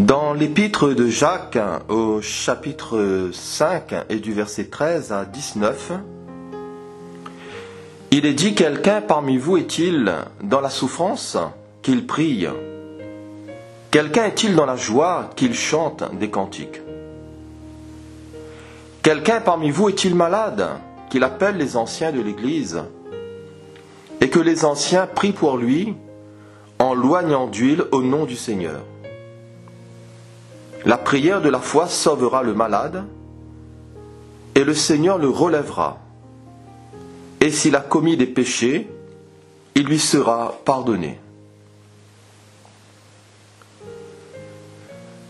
Dans l'épître de Jacques, au chapitre 5 et du verset 13 à 19, il est dit: quelqu'un parmi vous est-il dans la souffrance, qu'il prie? Quelqu'un est-il dans la joie, qu'il chante des cantiques? Quelqu'un parmi vous est-il malade, qu'il appelle les anciens de l'Église, et que les anciens prient pour lui en loignant d'huile au nom du Seigneur? La prière de la foi sauvera le malade, et le Seigneur le relèvera. Et s'il a commis des péchés, il lui sera pardonné.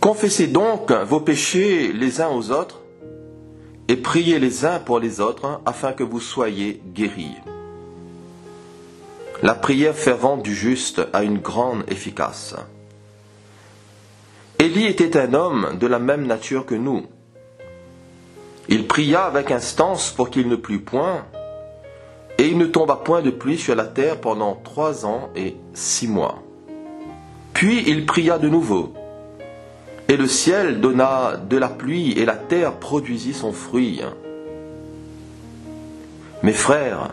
Confessez donc vos péchés les uns aux autres, et priez les uns pour les autres, afin que vous soyez guéris. La prière fervente du juste a une grande efficace. Élie était un homme de la même nature que nous. Il pria avec instance pour qu'il ne plût point, et il ne tomba point de pluie sur la terre pendant 3 ans et 6 mois. Puis il pria de nouveau, et le ciel donna de la pluie, et la terre produisit son fruit. Mes frères,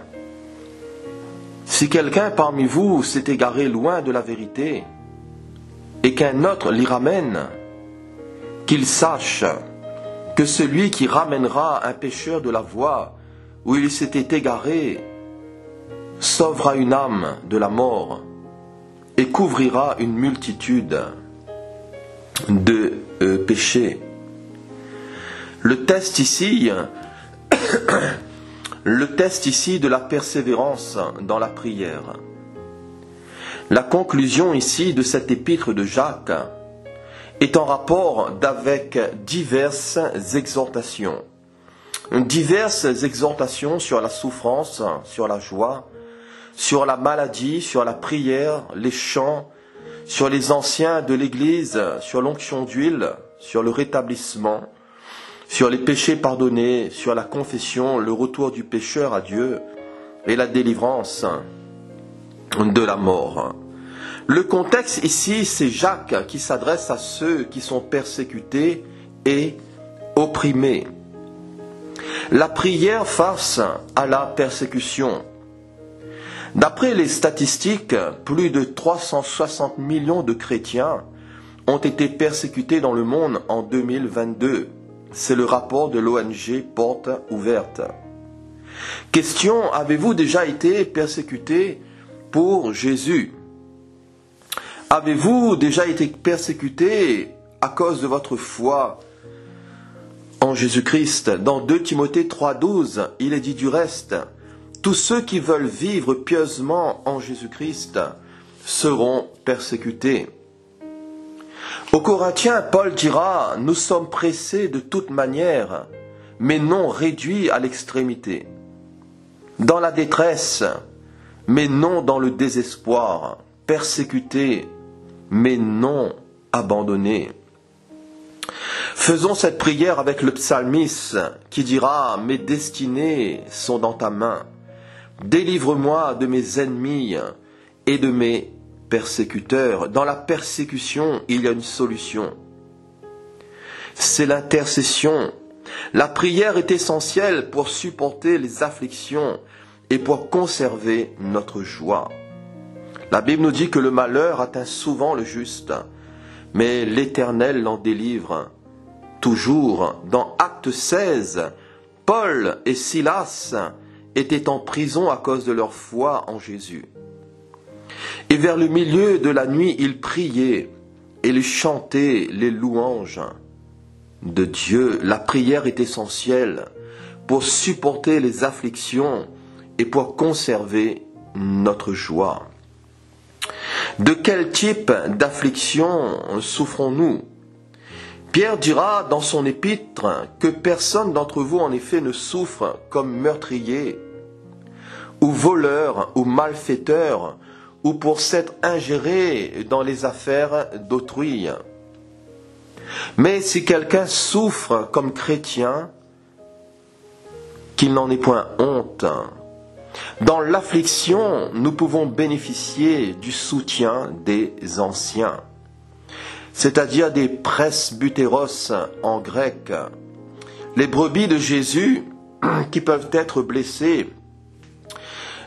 si quelqu'un parmi vous s'est égaré loin de la vérité, et qu'un autre l'y ramène, qu'il sache que celui qui ramènera un pécheur de la voie où il s'était égaré sauvera une âme de la mort et couvrira une multitude de péchés. Le test ici de la persévérance dans la prière. La conclusion ici de cette épître de Jacques est en rapport avec diverses exhortations. Diverses exhortations sur la souffrance, sur la joie, sur la maladie, sur la prière, les chants, sur les anciens de l'Église, sur l'onction d'huile, sur le rétablissement, sur les péchés pardonnés, sur la confession, le retour du pécheur à Dieu et la délivrance de la mort. Le contexte ici, c'est Jacques qui s'adresse à ceux qui sont persécutés et opprimés. La prière face à la persécution. D'après les statistiques, plus de 360 millions de chrétiens ont été persécutés dans le monde en 2022. C'est le rapport de l'ONG Porte Ouverte. Question: avez-vous déjà été persécuté pour Jésus? Avez-vous déjà été persécuté à cause de votre foi en Jésus-Christ? Dans 2 Timothée 3,12, il est dit du reste: tous ceux qui veulent vivre pieusement en Jésus-Christ seront persécutés. Aux Corinthiens, Paul dira: nous sommes pressés de toute manière, mais non réduits à l'extrémité. Dans la détresse, mais non dans le désespoir. Persécutés, mais non abandonnés. Faisons cette prière avec le psalmiste qui dira: mes destinées sont dans ta main. Délivre-moi de mes ennemis et de mes persécuteurs. Dans la persécution, il y a une solution. C'est l'intercession. La prière est essentielle pour supporter les afflictions et pour conserver notre joie. La Bible nous dit que le malheur atteint souvent le juste, mais l'Éternel l'en délivre toujours. Dans Acte 16, Paul et Silas étaient en prison à cause de leur foi en Jésus. Et vers le milieu de la nuit, ils priaient et ils chantaient les louanges de Dieu. La prière est essentielle pour supporter les afflictions et pour conserver notre joie. De quel type d'affliction souffrons-nous? Pierre dira dans son épître que personne d'entre vous en effet ne souffre comme meurtrier, ou voleur, ou malfaiteur, ou pour s'être ingéré dans les affaires d'autrui. Mais si quelqu'un souffre comme chrétien, qu'il n'en ait point honte. Dans l'affliction, nous pouvons bénéficier du soutien des anciens. c'est-à-dire des presbytéros en grec. Les brebis de Jésus qui peuvent être blessées,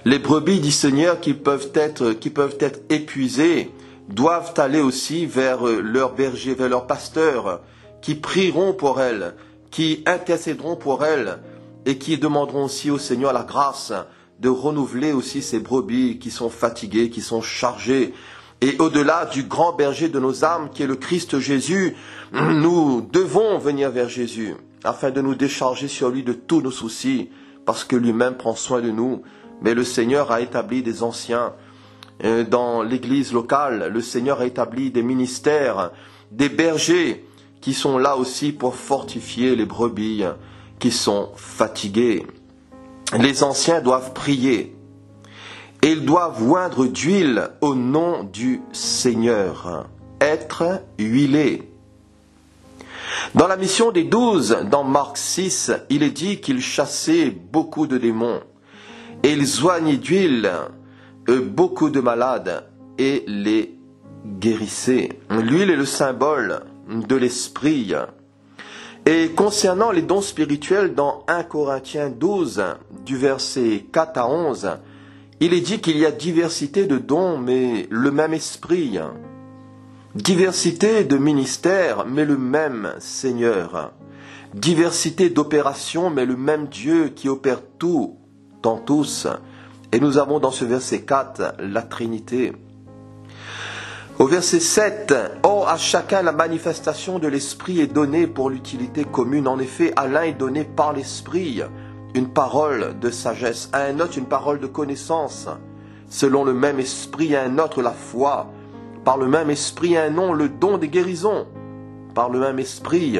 les brebis du Seigneur qui peuvent être épuisées, doivent aller aussi vers leur berger, vers leur pasteur, qui prieront pour elles, qui intercéderont pour elles et qui demanderont aussi au Seigneur la grâce de renouveler aussi ces brebis qui sont fatiguées, qui sont chargées. Et au-delà du grand berger de nos âmes qui est le Christ Jésus, nous devons venir vers Jésus afin de nous décharger sur lui de tous nos soucis parce que lui-même prend soin de nous. Mais le Seigneur a établi des anciens dans l'église locale, le Seigneur a établi des ministères, des bergers qui sont là aussi pour fortifier les brebis qui sont fatiguées. Les anciens doivent prier et ils doivent oindre d'huile au nom du Seigneur, être huilés. Dans la mission des 12, dans Marc 6, il est dit qu'ils chassaient beaucoup de démons et ils oignaient d'huile beaucoup de malades et les guérissaient. L'huile est le symbole de l'esprit. Et concernant les dons spirituels, dans 1 Corinthiens 12, du verset 4 à 11, il est dit qu'il y a diversité de dons, mais le même esprit. Diversité de ministères, mais le même Seigneur. Diversité d'opérations, mais le même Dieu qui opère tout en tous. Et nous avons dans ce verset 4 la Trinité. Au verset 7, « Or à chacun la manifestation de l'Esprit est donnée pour l'utilité commune. En effet, à l'un est donné par l'Esprit une parole de sagesse, à un autre une parole de connaissance, selon le même Esprit, à un autre la foi, par le même Esprit, à un nom le don des guérisons, par le même Esprit,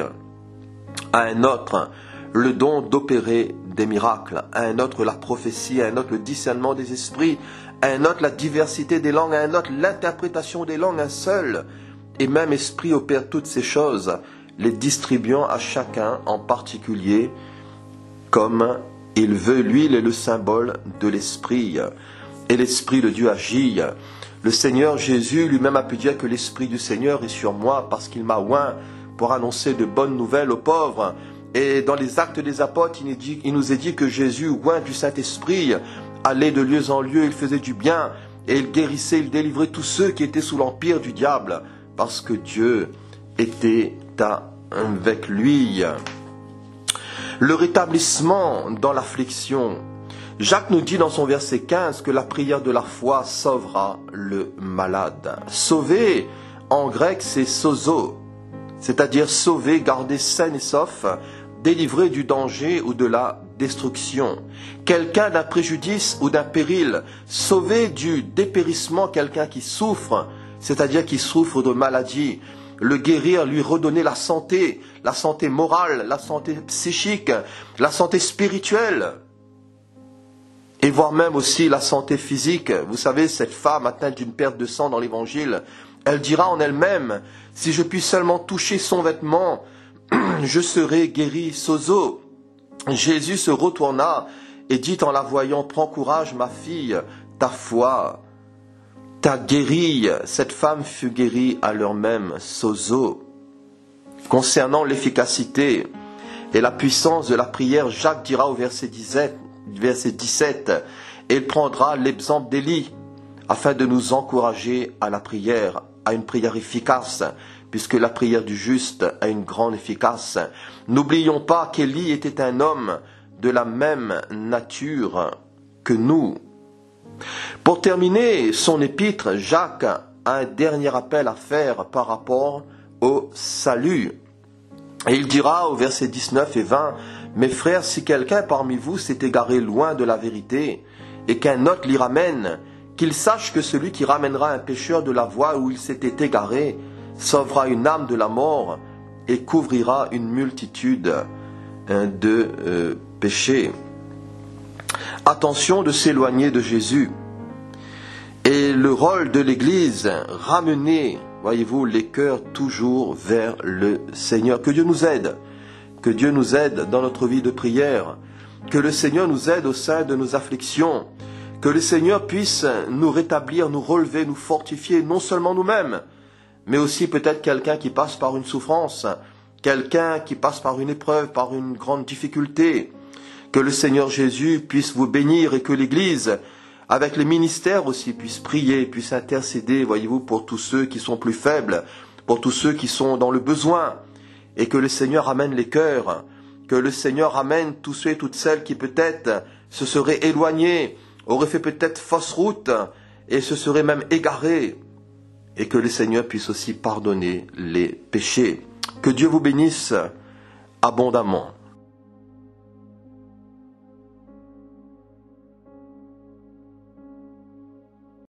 à un autre le don d'opérer des miracles, à un autre la prophétie, à un autre le discernement des esprits, à un autre la diversité des langues, à un autre l'interprétation des langues, un seul et même esprit opère toutes ces choses, les distribuant à chacun en particulier comme il veut. L'huile est le symbole de l'esprit et l'esprit de Dieu agit. Le Seigneur Jésus lui-même a pu dire que l'esprit du Seigneur est sur moi parce qu'il m'a oint pour annoncer de bonnes nouvelles aux pauvres. Et dans les Actes des Apôtres, il nous est dit que Jésus, oint du Saint-Esprit, allait de lieu en lieu, il faisait du bien, et il guérissait, il délivrait tous ceux qui étaient sous l'empire du diable, parce que Dieu était avec lui. Le rétablissement dans l'affliction. Jacques nous dit dans son verset 15 que la prière de la foi sauvera le malade. Sauver, en grec, c'est sozo, c'est-à-dire sauver, garder sain et sauf, délivrer du danger ou de la destruction. Quelqu'un d'un préjudice ou d'un péril, sauver du dépérissement quelqu'un qui souffre, c'est-à-dire qui souffre de maladie, le guérir, lui redonner la santé morale, la santé psychique, la santé spirituelle, et voire même aussi la santé physique. Vous savez, cette femme atteinte d'une perte de sang dans l'évangile, elle dira en elle-même, si je puis seulement toucher son vêtement, je serai guéri. Sozo. Jésus se retourna et dit en la voyant, prends courage ma fille, ta foi t'a guéri. Cette femme fut guérie à l'heure même. Sozo. Concernant l'efficacité et la puissance de la prière, Jacques dira au verset 17, il prendra l'exemple d'Élie afin de nous encourager à la prière, à une prière efficace, puisque la prière du juste a une grande efficace. N'oublions pas qu'Élie était un homme de la même nature que nous. Pour terminer son épître, Jacques a un dernier appel à faire par rapport au salut. Et il dira au verset 19 et 20, « Mes frères, si quelqu'un parmi vous s'est égaré loin de la vérité, et qu'un autre l'y ramène, qu'il sache que celui qui ramènera un pécheur de la voie où il s'était égaré, sauvera une âme de la mort et couvrira une multitude de péchés. » Attention de s'éloigner de Jésus. Et le rôle de l'Église, ramener, voyez-vous, les cœurs toujours vers le Seigneur. Que Dieu nous aide. Que Dieu nous aide dans notre vie de prière. Que le Seigneur nous aide au sein de nos afflictions. Que le Seigneur puisse nous rétablir, nous relever, nous fortifier, non seulement nous-mêmes, mais aussi peut-être quelqu'un qui passe par une souffrance, quelqu'un qui passe par une épreuve, par une grande difficulté. Que le Seigneur Jésus puisse vous bénir et que l'Église, avec les ministères aussi, puisse prier, puisse intercéder, voyez-vous, pour tous ceux qui sont plus faibles, pour tous ceux qui sont dans le besoin, et que le Seigneur amène les cœurs, que le Seigneur amène tous ceux et toutes celles qui peut-être se seraient éloignés, auraient fait peut-être fausse route, et se seraient même égarés, et que le Seigneur puisse aussi pardonner les péchés. Que Dieu vous bénisse abondamment.